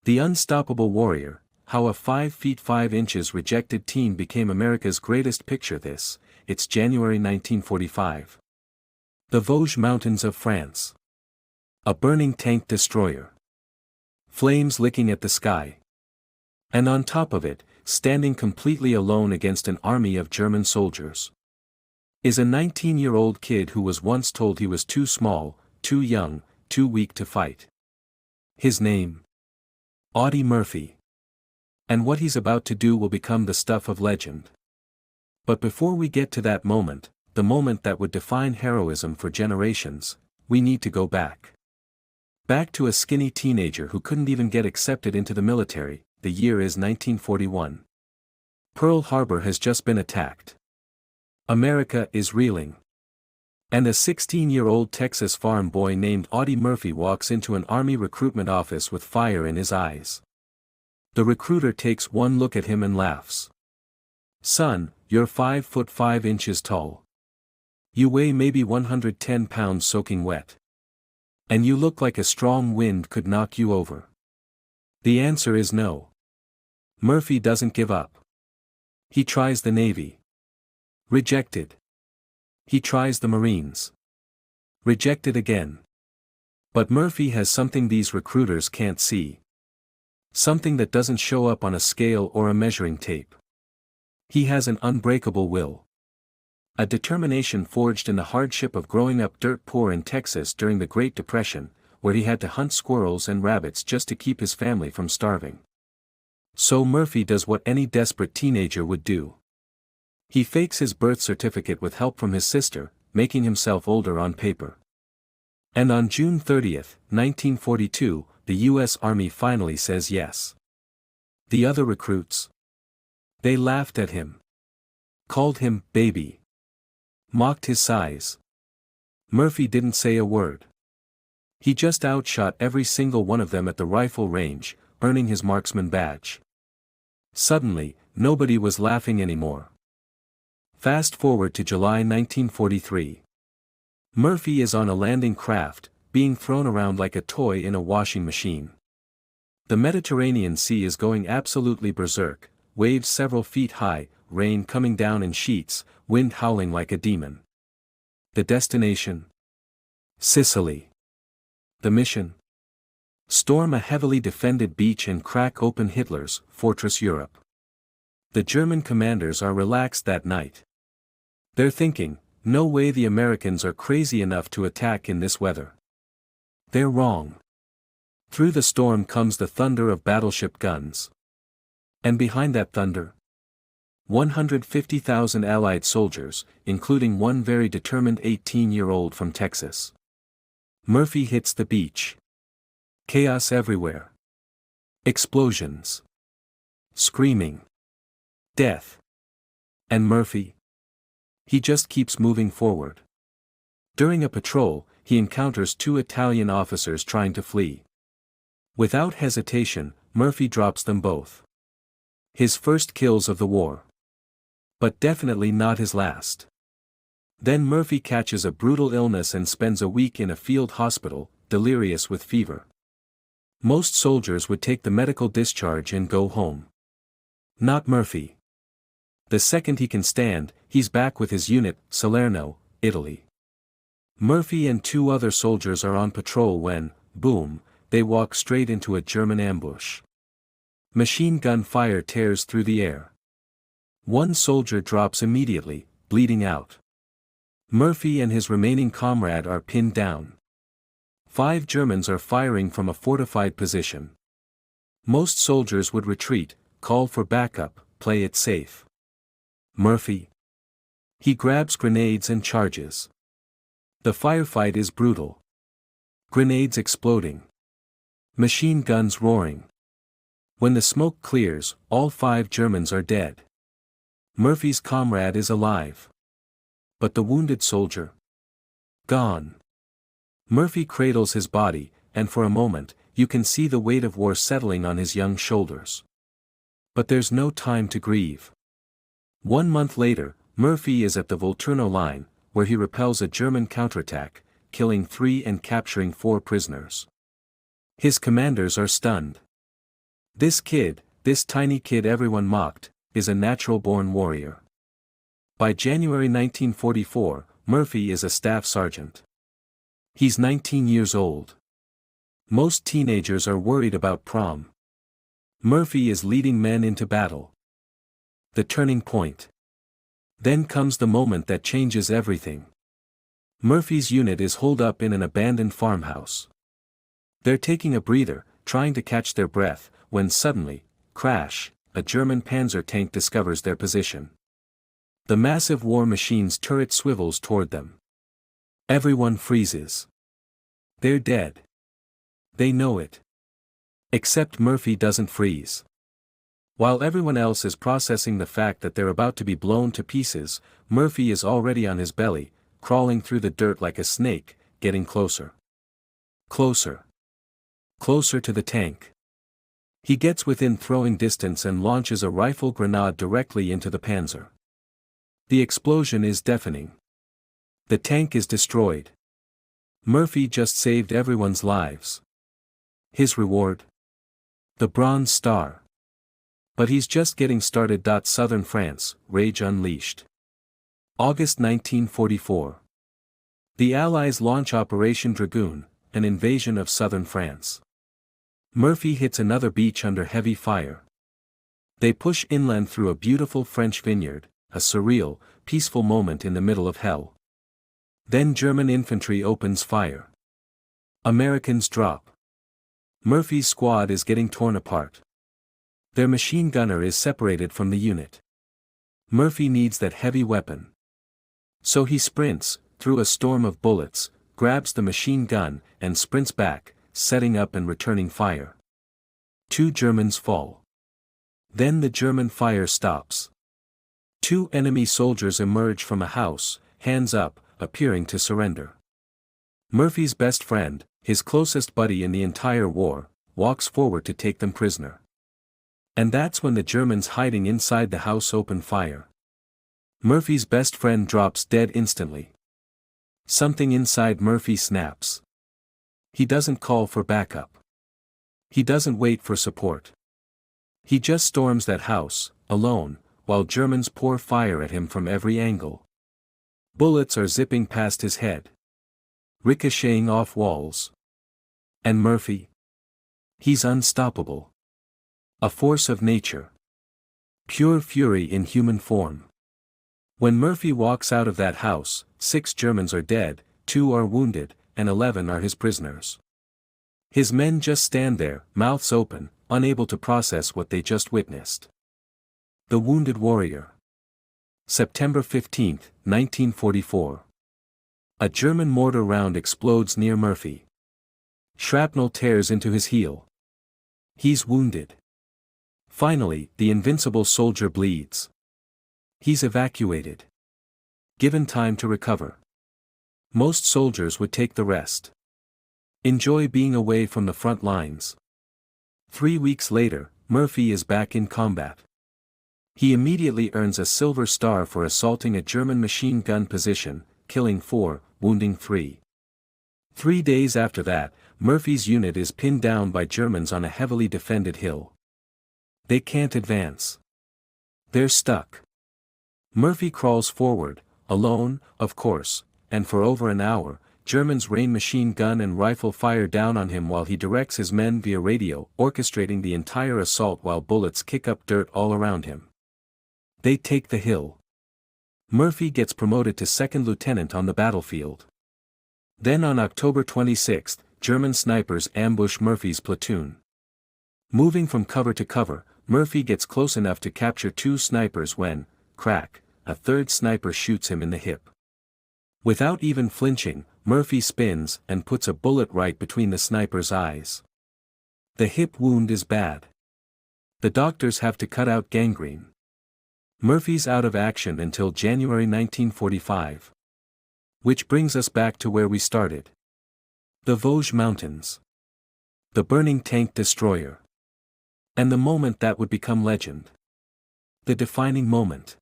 The Unstoppable Warrior, How a 5 feet 5 inches Rejected Teen Became America's Greatest Picture. It's January 1945. The Vosges Mountains of France. A burning tank destroyer. Flames licking at the sky. And on top of it, standing completely alone against an army of German soldiers, is a 19-year-old kid who was once told he was too small, too young, too weak to fight. His name? Audie Murphy. And what he's about to do will become the stuff of legend. But before we get to that moment, the moment that would define heroism for generations, we need to go back. Back to a skinny teenager who couldn't even get accepted into the military. The year is 1941. Pearl Harbor has just been attacked. America is reeling. And a 16-year-old Texas farm boy named Audie Murphy walks into an army recruitment office with fire in his eyes. The recruiter takes one look at him and laughs. "Son, you're 5 foot 5 inches tall. You weigh maybe 110 pounds soaking wet. And you look like a strong wind could knock you over." The answer is no. Murphy doesn't give up. He tries the Navy. Rejected. He tries the Marines. Rejected again. But Murphy has something these recruiters can't see. Something that doesn't show up on a scale or a measuring tape. He has an unbreakable will. A determination forged in the hardship of growing up dirt poor in Texas during the Great Depression, where he had to hunt squirrels and rabbits just to keep his family from starving. So Murphy does what any desperate teenager would do. He fakes his birth certificate with help from his sister, making himself older on paper. And on June 30, 1942, the U.S. Army finally says yes. The other recruits? They laughed at him. Called him baby. Mocked his size. Murphy didn't say a word. He just outshot every single one of them at the rifle range, earning his marksman badge. Suddenly, nobody was laughing anymore. Fast forward to July 1943. Murphy is on a landing craft, being thrown around like a toy in a washing machine. The Mediterranean Sea is going absolutely berserk, waves several feet high, rain coming down in sheets, wind howling like a demon. The destination? Sicily. The mission? Storm a heavily defended beach and crack open Hitler's Fortress Europe. The German commanders are relaxed that night. They're thinking, no way the Americans are crazy enough to attack in this weather. They're wrong. Through the storm comes the thunder of battleship guns. And behind that thunder? 150,000 Allied soldiers, including one very determined 18-year-old from Texas. Murphy hits the beach. Chaos everywhere. Explosions. Screaming. Death. And Murphy? He just keeps moving forward. During a patrol, he encounters 2 Italian officers trying to flee. Without hesitation, Murphy drops them both. His first kills of the war. But definitely not his last. Then Murphy catches a brutal illness and spends a week in a field hospital, delirious with fever. Most soldiers would take the medical discharge and go home. Not Murphy. The second he can stand, he's back with his unit, Salerno, Italy. Murphy and 2 other soldiers are on patrol when, boom, they walk straight into a German ambush. Machine gun fire tears through the air. One soldier drops immediately, bleeding out. Murphy and his remaining comrade are pinned down. 5 Germans are firing from a fortified position. Most soldiers would retreat, call for backup, play it safe. Murphy? He grabs grenades and charges. The firefight is brutal. Grenades exploding. Machine guns roaring. When the smoke clears, all 5 Germans are dead. Murphy's comrade is alive. But the wounded soldier? Gone. Murphy cradles his body, and for a moment, you can see the weight of war settling on his young shoulders. But there's no time to grieve. 1 month later, Murphy is at the Volturno line, where he repels a German counterattack, killing 3 and capturing 4 prisoners. His commanders are stunned. This tiny kid everyone mocked, is a natural-born warrior. By January 1944, Murphy is a staff sergeant. He's 19 years old. Most teenagers are worried about prom. Murphy is leading men into battle. The turning point. Then comes the moment that changes everything. Murphy's unit is holed up in an abandoned farmhouse. They're taking a breather, trying to catch their breath, when suddenly, crash, a German panzer tank discovers their position. The massive war machine's turret swivels toward them. Everyone freezes. They're dead. They know it. Except Murphy doesn't freeze. While everyone else is processing the fact that they're about to be blown to pieces, Murphy is already on his belly, crawling through the dirt like a snake, getting closer. Closer. Closer to the tank. He gets within throwing distance and launches a rifle grenade directly into the panzer. The explosion is deafening. The tank is destroyed. Murphy just saved everyone's lives. His reward? The Bronze Star. But he's just getting started. Southern France, rage unleashed. August 1944. The Allies launch Operation Dragoon, an invasion of southern France. Murphy hits another beach under heavy fire. They push inland through a beautiful French vineyard, a surreal, peaceful moment in the middle of hell. Then German infantry opens fire. Americans drop. Murphy's squad is getting torn apart. Their machine gunner is separated from the unit. Murphy needs that heavy weapon. So he sprints, through a storm of bullets, grabs the machine gun, and sprints back, setting up and returning fire. 2 Germans fall. Then the German fire stops. 2 enemy soldiers emerge from a house, hands up, appearing to surrender. Murphy's best friend, his closest buddy in the entire war, walks forward to take them prisoner. And that's when the Germans hiding inside the house open fire. Murphy's best friend drops dead instantly. Something inside Murphy snaps. He doesn't call for backup. He doesn't wait for support. He just storms that house, alone, while Germans pour fire at him from every angle. Bullets are zipping past his head. Ricocheting off walls. And Murphy? He's unstoppable. A force of nature. Pure fury in human form. When Murphy walks out of that house, 6 Germans are dead, 2 are wounded, and 11 are his prisoners. His men just stand there, mouths open, unable to process what they just witnessed. The Wounded Warrior. September 15, 1944. A German mortar round explodes near Murphy. Shrapnel tears into his heel. He's wounded. Finally, the invincible soldier bleeds. He's evacuated. Given time to recover. Most soldiers would take the rest. Enjoy being away from the front lines. 3 weeks later, Murphy is back in combat. He immediately earns a Silver Star for assaulting a German machine gun position, killing 4, wounding 3. 3 days after that, Murphy's unit is pinned down by Germans on a heavily defended hill. They can't advance. They're stuck. Murphy crawls forward, alone, of course, and for over an hour, Germans rain machine gun and rifle fire down on him while he directs his men via radio, orchestrating the entire assault while bullets kick up dirt all around him. They take the hill. Murphy gets promoted to 2nd lieutenant on the battlefield. Then on October 26, German snipers ambush Murphy's platoon. Moving from cover to cover, Murphy gets close enough to capture 2 snipers when, crack, a 3rd sniper shoots him in the hip. Without even flinching, Murphy spins and puts a bullet right between the sniper's eyes. The hip wound is bad. The doctors have to cut out gangrene. Murphy's out of action until January 1945. Which brings us back to where we started. The Vosges Mountains. The burning tank destroyer. And the moment that would become legend. The defining moment.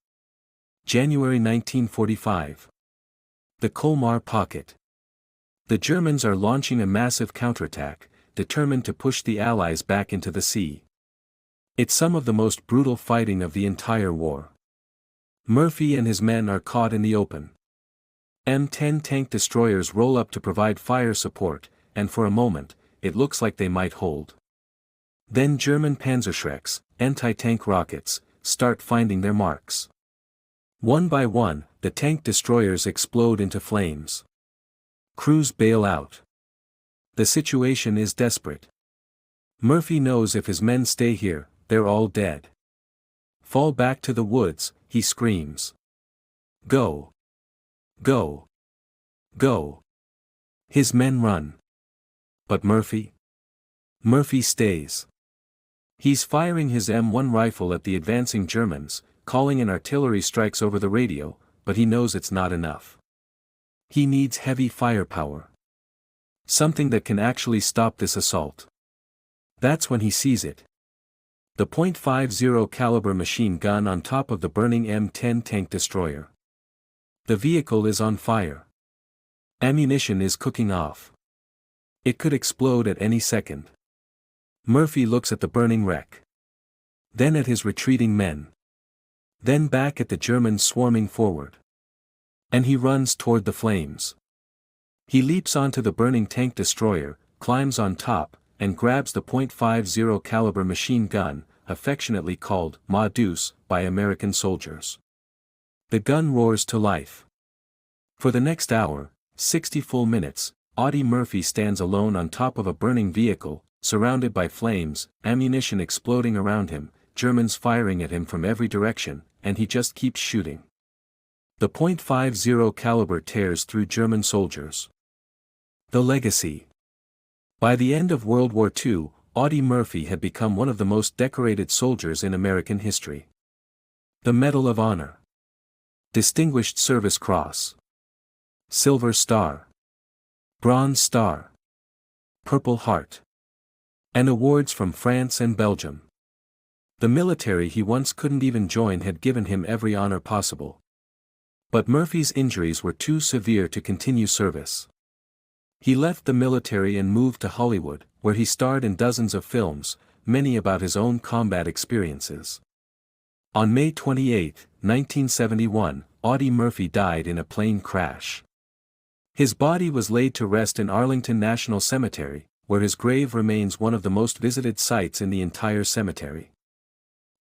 January 1945. The Colmar Pocket. The Germans are launching a massive counterattack, determined to push the Allies back into the sea. It's some of the most brutal fighting of the entire war. Murphy and his men are caught in the open. M10 tank destroyers roll up to provide fire support, and for a moment, it looks like they might hold. Then German Panzerschrecks, anti-tank rockets, start finding their marks. One by one, the tank destroyers explode into flames. Crews bail out. The situation is desperate. Murphy knows if his men stay here, they're all dead. Fall back to the woods, he screams. Go! Go! Go! His men run. But Murphy? Murphy stays. He's firing his M1 rifle at the advancing Germans, calling in artillery strikes over the radio, but he knows it's not enough. He needs heavy firepower. Something that can actually stop this assault. That's when he sees it. The .50 caliber machine gun on top of the burning M10 tank destroyer. The vehicle is on fire. Ammunition is cooking off. It could explode at any second. Murphy looks at the burning wreck. Then at his retreating men. Then back at the Germans swarming forward. And he runs toward the flames. He leaps onto the burning tank destroyer, climbs on top, and grabs the .50 caliber machine gun, affectionately called Ma Deuce by American soldiers. The gun roars to life. For the next hour, 60 full minutes, Audie Murphy stands alone on top of a burning vehicle, surrounded by flames, ammunition exploding around him, Germans firing at him from every direction, and he just keeps shooting. The .50 caliber tears through German soldiers. The legacy. By the end of World War II, Audie Murphy had become one of the most decorated soldiers in American history. The Medal of Honor. Distinguished Service Cross. Silver Star. Bronze Star. Purple Heart. And awards from France and Belgium. The military he once couldn't even join had given him every honor possible. But Murphy's injuries were too severe to continue service. He left the military and moved to Hollywood, where he starred in dozens of films, many about his own combat experiences. On May 28, 1971, Audie Murphy died in a plane crash. His body was laid to rest in Arlington National Cemetery, where his grave remains one of the most visited sites in the entire cemetery.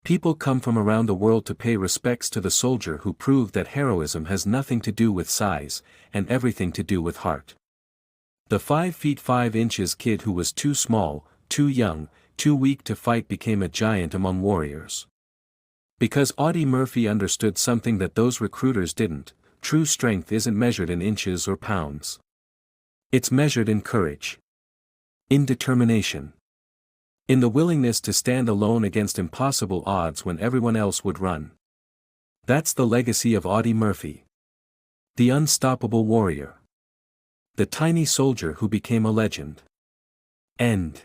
People come from around the world to pay respects to the soldier who proved that heroism has nothing to do with size, and everything to do with heart. The 5 feet 5 inches kid who was too small, too young, too weak to fight became a giant among warriors. Because Audie Murphy understood something that those recruiters didn't, true strength isn't measured in inches or pounds. It's measured in courage. In determination. In the willingness to stand alone against impossible odds when everyone else would run. That's the legacy of Audie Murphy. The unstoppable warrior. The tiny soldier who became a legend. End.